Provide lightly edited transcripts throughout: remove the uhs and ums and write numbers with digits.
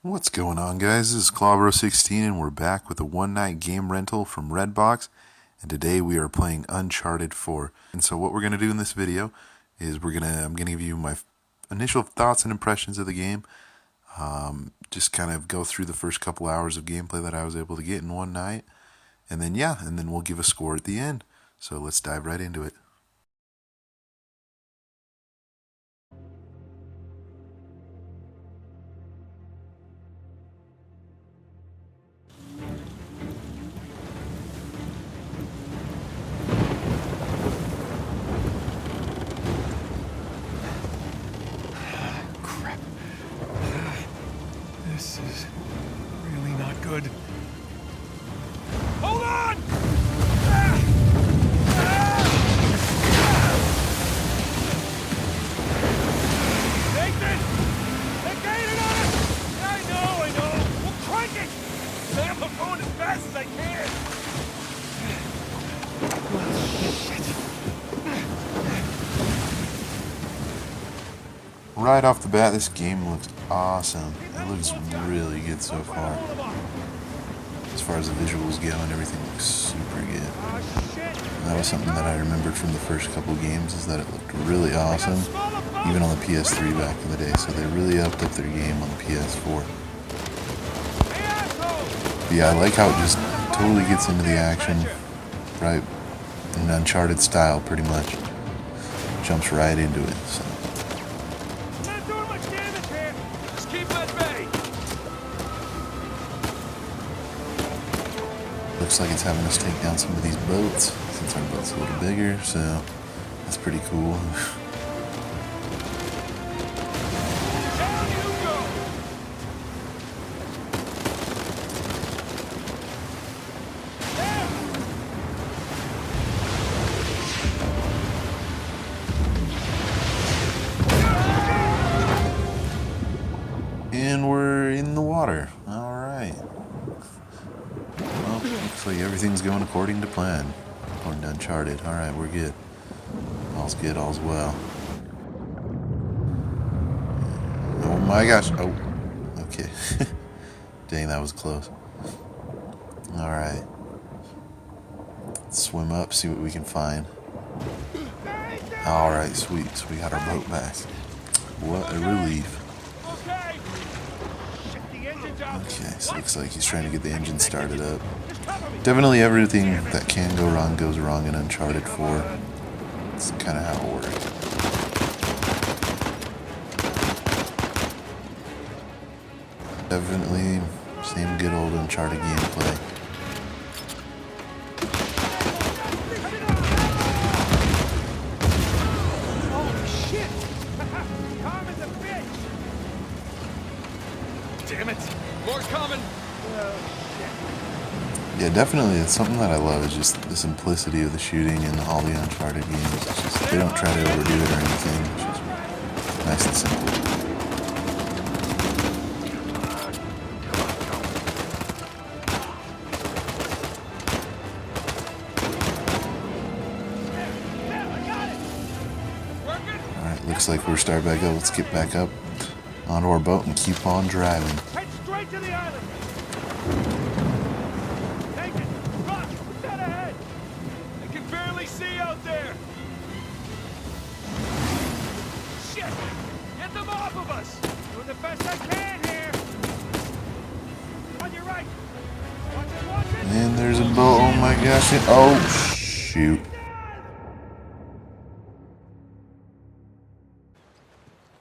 What's going on, guys? This is Clawbro16 and we're back with a one-night game rental from Redbox, and today we are playing Uncharted 4. And so what we're going to do in this video is I'm going to give you my initial thoughts and impressions of the game, just kind of go through the first couple hours of gameplay that I was able to get in one night, and then we'll give a score at the end. So let's dive right into it. This is really not good. Hold on! Nathan! They're gaining on us! I know! We'll crank it! Sam, I'm going as fast as I can! Right off the bat, this game looks awesome. It looks really good so far. As far as the visuals go and everything looks super good. And that was something that I remembered from the first couple games, is that it looked really awesome, even on the PS3 back in the day. So they really upped up their game on the PS4. But yeah, I like how it just totally gets into the action, right in Uncharted style, pretty much. Jumps right into it. So. Looks like it's having us take down some of these boats, since our boat's a little bigger, so that's pretty cool. And we're in the water. Alright. Well, looks like everything's going according to plan. According to Uncharted. Alright, we're good. All's good, all's well. Oh my gosh. Oh. Okay. Dang, that was close. Alright. Let's swim up, see what we can find. Alright, sweet. So we got our boat back. What a relief. Okay, so looks like he's trying to get the engine started up. Definitely everything that can go wrong goes wrong in Uncharted 4. It's kind of how it works. Definitely same good old Uncharted gameplay. Damn it! More coming! Yeah, definitely, it's something that I love, is just the simplicity of the shooting in all the Uncharted games. It's just, they don't try to overdo it or anything. It's just nice and simple. Alright, looks like we're starting back up. Let's get back up onto our boat and keep on driving. Head straight to the island! Take it! Rock! Dead ahead! I can barely see out there! Shit! Get them off of us! Doing the best I can here! On your right! Watch it! And there's a boat. Oh my gosh. Oh, shoot.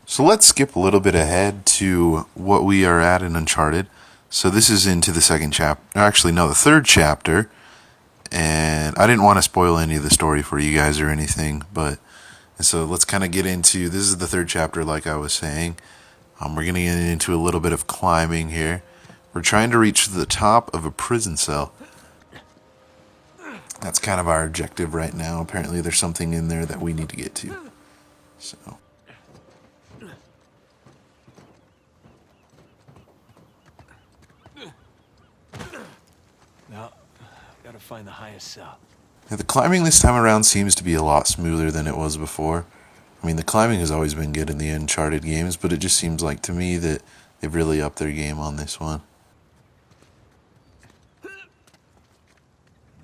So let's skip a little bit ahead to what we are at in Uncharted. So this is into the second chapter. Actually, no, the third chapter. And I didn't want to spoil any of the story for you guys or anything. And so let's kind of get into, this is the third chapter, like I was saying. We're going to get into a little bit of climbing here. We're trying to reach the top of a prison cell. That's kind of our objective right now. Apparently there's something in there that we need to get to. So... Now, gotta find the highest cell. Yeah, the climbing this time around seems to be a lot smoother than it was before. I mean, the climbing has always been good in the Uncharted games, but it just seems like to me that They've really upped their game on this one. At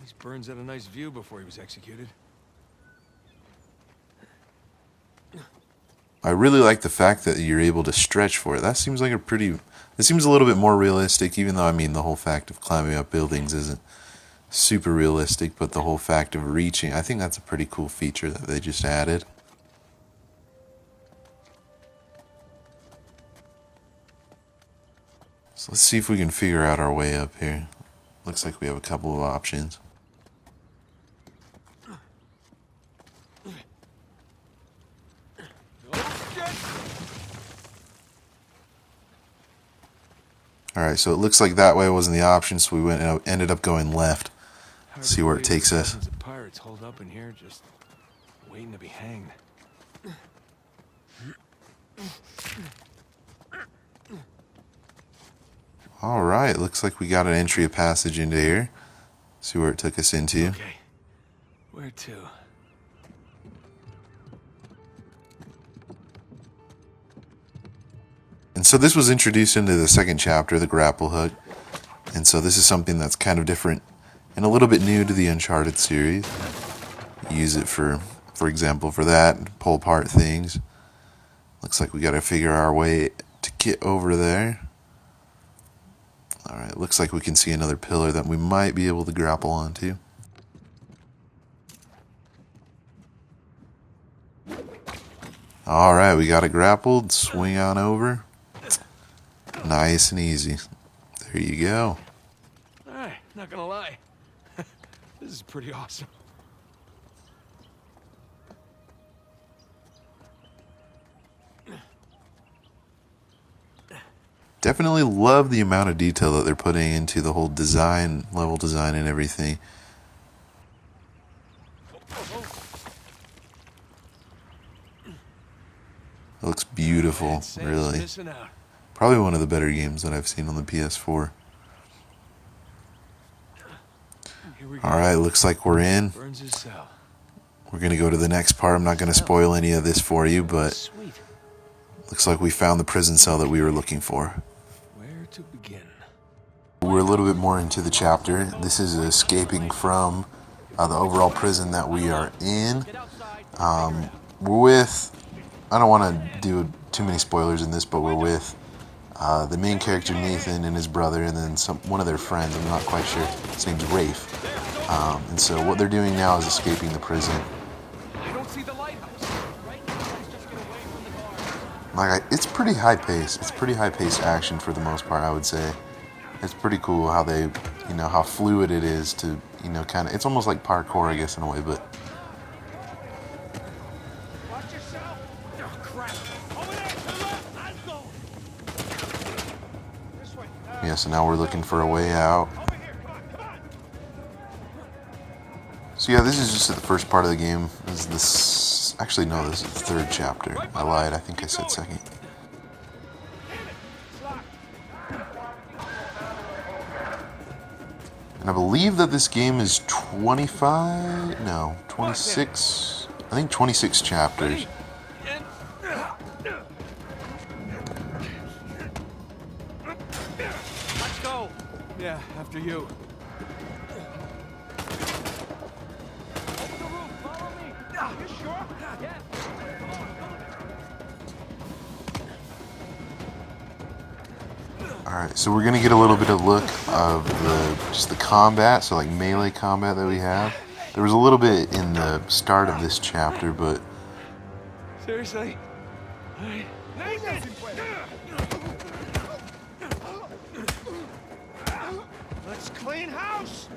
least Burns had a nice view before he was executed. I really like the fact that you're able to stretch for it. That seems like it seems a little bit more realistic, even though, I mean, the whole fact of climbing up buildings isn't super realistic, but the whole fact of reaching, I think that's a pretty cool feature that they just added. So let's see if we can figure out our way up here. Looks like we have a couple of options. Alright, so it looks like that way wasn't the option, so we ended up going left. See where it takes us. Pirates hold up in here, just waiting to be hanged. Alright, looks like we got an entry, a passage into here. See where it took us into. Okay, where to? And so this was introduced into the second chapter, the grapple hook. And so this is something that's kind of different and a little bit new to the Uncharted series. Use it for example, for that, pull apart things. Looks like we got to figure our way to get over there. Alright, looks like we can see another pillar that we might be able to grapple onto. Alright, we got it grappled. Swing on over. Nice and easy. There you go. Alright, not gonna lie. This is pretty awesome. Definitely love the amount of detail that they're putting into the whole design, level design and everything. It looks beautiful, really. Probably one of the better games that I've seen on the PS4. Alright, looks like we're in. We're going to go to the next part. I'm not going to spoil any of this for you, but looks like we found the prison cell that we were looking for. Where to begin? We're a little bit more into the chapter. This is escaping from the overall prison that we are in. We're with, I don't want to do too many spoilers in this, but we're with the main character Nathan and his brother, and then one of their friends. I'm not quite sure. His name's Rafe. And so what they're doing now is escaping the prison. It's pretty high paced. It's pretty high paced action for the most part, I would say. It's pretty cool how they, how fluid it is to, kind of. It's almost like parkour, I guess, in a way, but. Watch yourself. Oh, crap. Over there, to the left. Let's go. This way. Yeah, so now we're looking for a way out. Over here. Come on. So yeah, this is just the first part of the game. Actually, no, this is the third chapter. I lied. I think I said second. And I believe that this game is 26, I think 26 chapters. Let's go. Yeah, after you. Open the roof. Follow me. You sure? Yeah. Alright, so we're going to get a little bit of look of just the combat, so like melee combat that we have. There was a little bit in the start of this chapter, but... Seriously? Nathan! Let's clean house!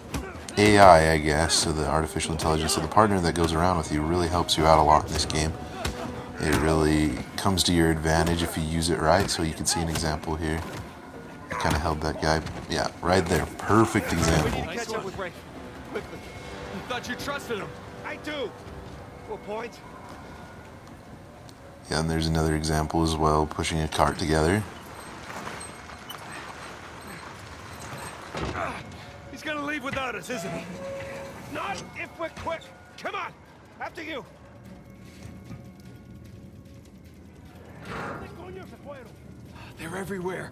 AI, I guess, so the artificial intelligence, so the partner that goes around with you really helps you out a lot in this game. It really comes to your advantage if you use it right, so you can see an example here. Kind of held that guy, yeah, right there. Perfect example. Catch up with Ray. Quickly. You thought you trusted him. I do. To a point. Yeah, and there's another example as well, pushing a cart together. He's gonna leave without us, isn't he? Not if we're quick. Come on. After you. They're everywhere.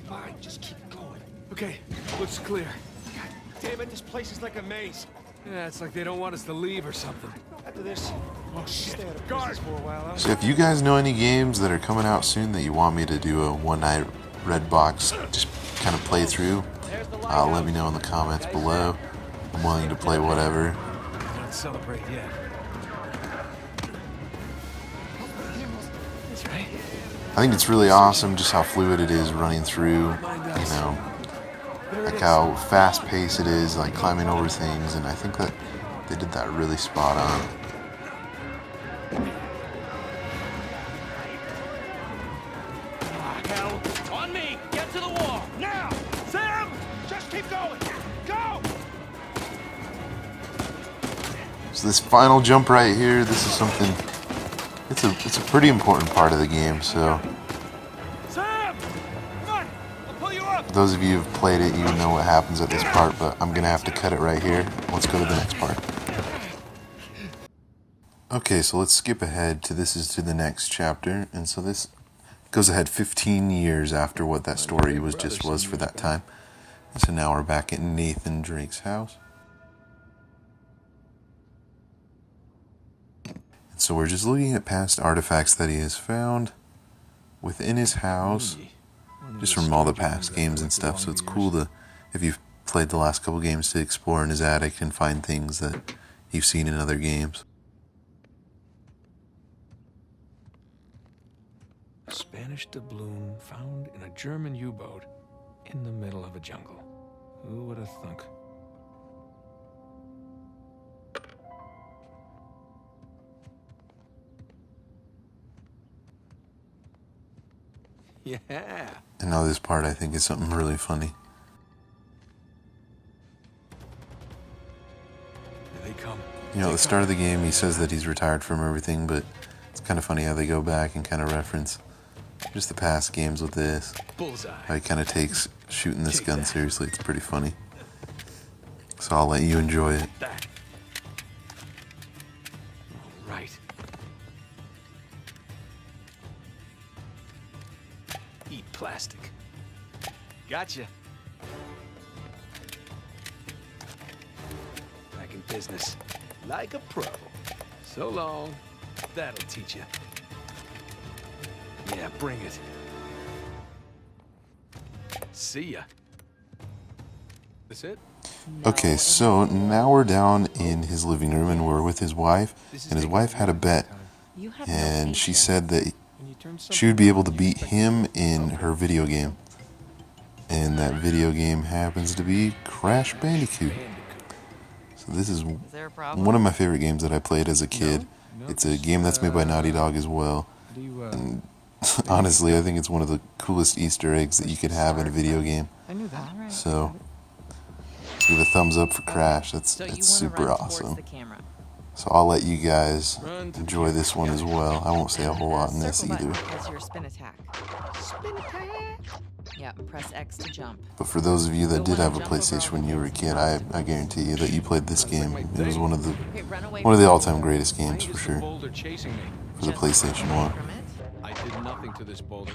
Fine, just keep going. Okay, looks clear. God damn it, this place is like a maze. Yeah, it's like they don't want us to leave or something. After this, oh shit, stay out of guard for a while, huh? So if you guys know any games that are coming out soon that you want me to do a one-night Redbox just kind of play through, let me know in the comments below. I'm willing to play whatever. Let's celebrate yet. That's right. I think it's really awesome just how fluid it is running through, you know, like how fast-paced it is, like climbing over things, and I think that they did that really spot on. Hell, on me! Get to the wall! Now! Sam! Just keep going! Go! So this final jump right here, this is something, it's a pretty important part of the game, so Sam! Come on! I'll pull you up! those of you who've played it, you know what happens at this part, but I'm gonna have to cut it right here. Let's go to the next part. Okay, so let's skip ahead to the next chapter, and so this goes ahead 15 years after what that story was for that time. And so now we're back at Nathan Drake's house. And so we're just looking at past artifacts that he has found within his house, just from all the past games and stuff. So it's cool to, if you've played the last couple games, to explore in his attic and find things that you've seen in other games. Spanish doubloon found in a German U-boat in the middle of a jungle. Who would have thunk? Yeah. And now this part I think is something really funny. Here they come. You know, at the start of the game he says that he's retired from everything, but it's kind of funny how they go back and kind of reference just the past games with this. Bullseye. How he kind of takes shooting this gun seriously. It's pretty funny. So I'll let you enjoy it. That. All right. Eat plastic. Gotcha. Back in business. Like a pro. So long. That'll teach you. Yeah, bring it. See ya. That's it? Okay, so now we're down in his living room and we're with his wife. And his wife had a bet. And she said that she would be able to beat him in her video game. And that video game happens to be Crash Bandicoot. So this is one of my favorite games that I played as a kid. It's a game that's made by Naughty Dog as well. And honestly, I think it's one of the coolest Easter eggs that you could have in a video game. I knew that. So, let's give a thumbs up for Crash. It's super awesome. So I'll let you guys enjoy this one as well. I won't say a whole lot in this either. As your spin attack. Spin attack. Yeah, press X to jump. But for those of you that did have a PlayStation when you were a kid, I guarantee you that you played this game. It was one of the all-time greatest games for sure. For the PlayStation 1. I did nothing to this boulder.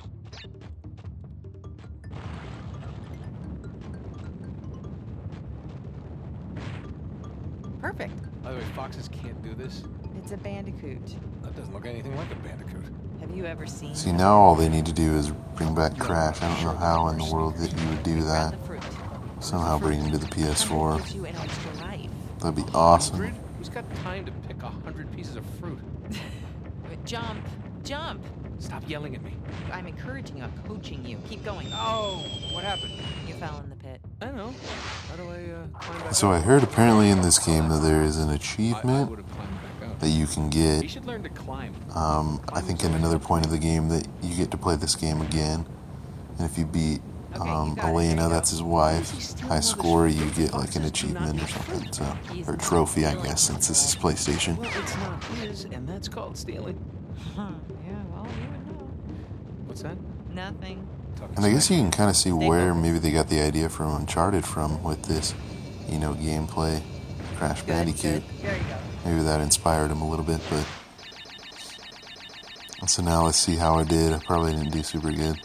Perfect. By the way, foxes can't do this. It's a bandicoot. That doesn't look anything like a bandicoot. Have you ever seen? See, now all they need to do is bring back Crash. I don't know how in the world that you would do that. Somehow bring him to the PS4. Gives you an extra life. That'd be awesome. 100? Who's got time to pick 100 pieces of fruit? Jump, jump. Stop yelling at me. I'm encouraging you. I'm coaching you. Keep going. Oh, what happened? You fell in the pit. I don't know. How do I climb back So I heard apparently in this game that there is an I achievement would have climbed back up. that you can You get. should learn to climb. I think in another point of the game that you get to play this game again. And if you beat Elena, that's his wife, high score, you get like an achievement or something. So, or trophy, I guess, since this is PlayStation. Well, it's not his, and that's called stealing. Yeah, well, you would know. What's that? Nothing. And I guess you can kind of see where maybe they got the idea from Uncharted from with this, you know, gameplay, Crash Bandicoot. There you go. Maybe that inspired him a little bit, but... So now let's see how I did. I probably didn't do super good.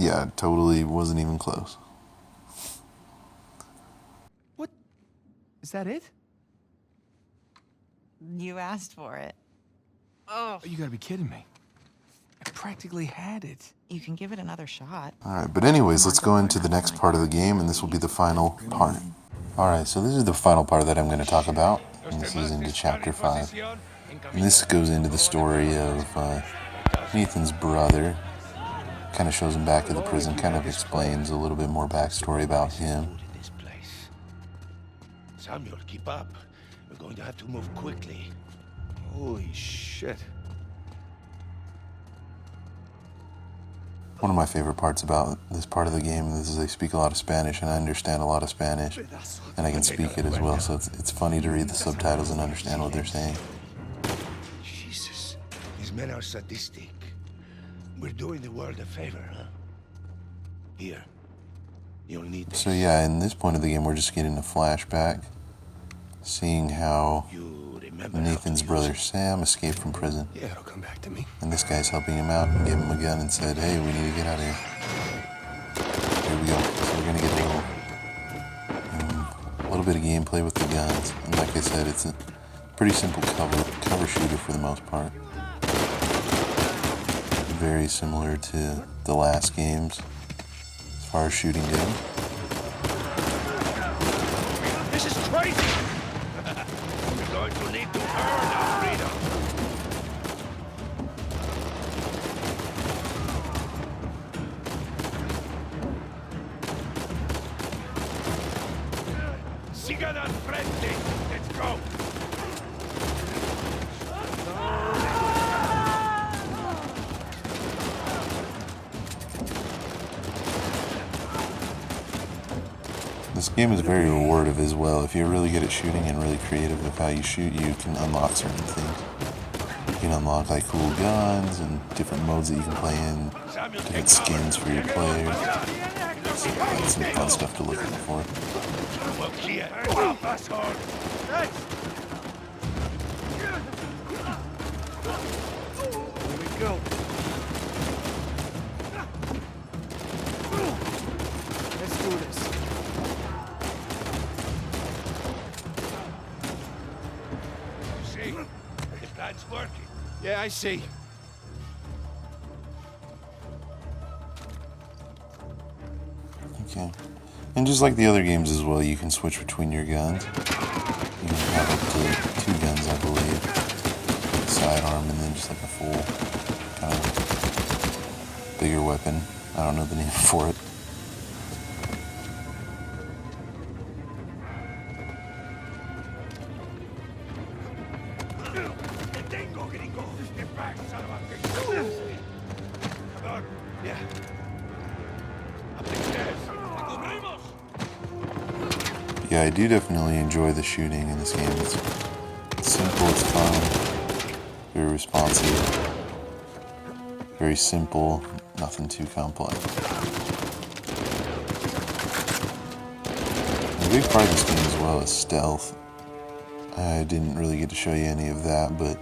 Yeah, totally wasn't even close. What? Is that it? You asked for it. Oh, you gotta be kidding me. I practically had it. You can give it another shot. Alright, but anyways, let's go into the next part of the game, and this will be the final part. Alright, so this is the final part that I'm going to talk about, and this is into Chapter 5. And this goes into the story of Nathan's brother. Kind of shows him back at the prison, kind of explains a little bit more backstory about him. Samuel, keep up. We're going to have to move quickly. Holy shit. One of my favorite parts about this part of the game is they speak a lot of Spanish, and I understand a lot of Spanish, and I can speak it as well, so it's funny to read the subtitles and understand what they're saying. Jesus, these men are sadistic. We're doing the world a favor, huh? Here, you'll need this. So yeah, in this point of the game, we're just getting a flashback, seeing how Nathan's brother Sam escaped from prison. Yeah, it'll come back to me. And this guy's helping him out and gave him a gun and said, hey, we need to get out of here. Here we go. So we're going to get a little bit of gameplay with the guns. And like I said, it's a pretty simple cover shooter for the most part. Very similar to the last games as far as shooting goes. This is crazy! We're going to need to earn our freedom. Sigan al frente! Let's go! This game is very rewardative as well. If you're really good at shooting and really creative with how you shoot, you can unlock certain things. You can unlock like cool guns and different modes that you can play in, different skins for your players. So that's some fun stuff to look out for. Here we go. Let's do this. See? The plan's working. Yeah, I see. Okay. And just like the other games as well, you can switch between your guns. You can have up to 2 guns, I believe. Sidearm and then just like a full kind of bigger weapon. I don't know the name for it. Get back, son of a bitch! Come on. Yeah. Up the stairs. Yeah, I do definitely enjoy the shooting in this game. It's simple, it's fun, very responsive, very simple, nothing too complex. And a big part of this game as well is stealth. I didn't really get to show you any of that, but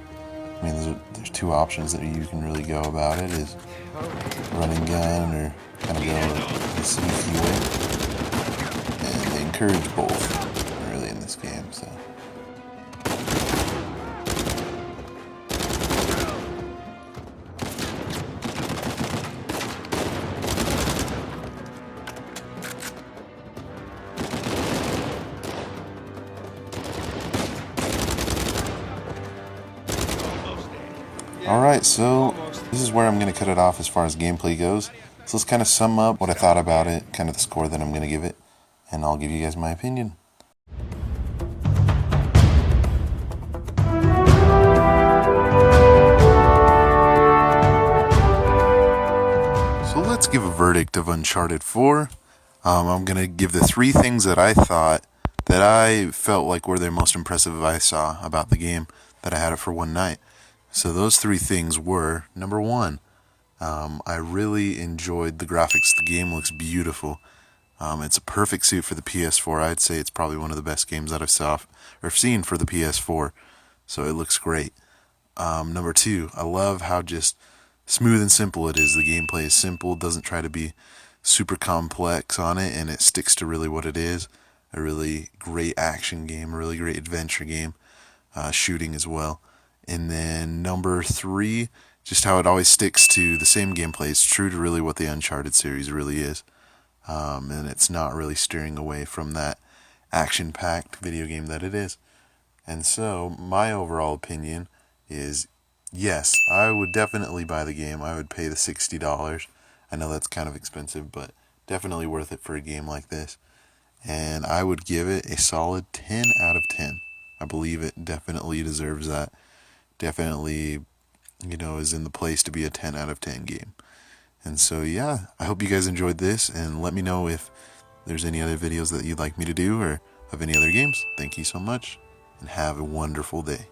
I mean, there's 2 options that you can really go about it, is running gun or kind of go the sneaky way. And they encourage both, really, in this game, so. Alright, so this is where I'm going to cut it off as far as gameplay goes. So let's kind of sum up what I thought about it, kind of the score that I'm going to give it, and I'll give you guys my opinion. So let's give a verdict of Uncharted 4. I'm going to give the 3 things that I thought that I felt like were the most impressive I saw about the game that I had it for one night. So those 3 things were, number 1, I really enjoyed the graphics. The game looks beautiful. It's a perfect suit for the PS4. I'd say it's probably one of the best games that I've seen for the PS4. So it looks great. Number 2, I love how just smooth and simple it is. The gameplay is simple, doesn't try to be super complex on it, and it sticks to really what it is. A really great action game, a really great adventure game, shooting as well. And then number 3, just how it always sticks to the same gameplay. It's true to really what the Uncharted series really is. And it's not really steering away from that action-packed video game that it is. And so, my overall opinion is, yes, I would definitely buy the game. I would pay the $60. I know that's kind of expensive, but definitely worth it for a game like this. And I would give it a solid 10 out of 10. I believe it definitely deserves that. Definitely, is in the place to be a 10 out of 10 game. And so, yeah, I hope you guys enjoyed this, and let me know if there's any other videos that you'd like me to do or of any other games. Thank you so much, and have a wonderful day.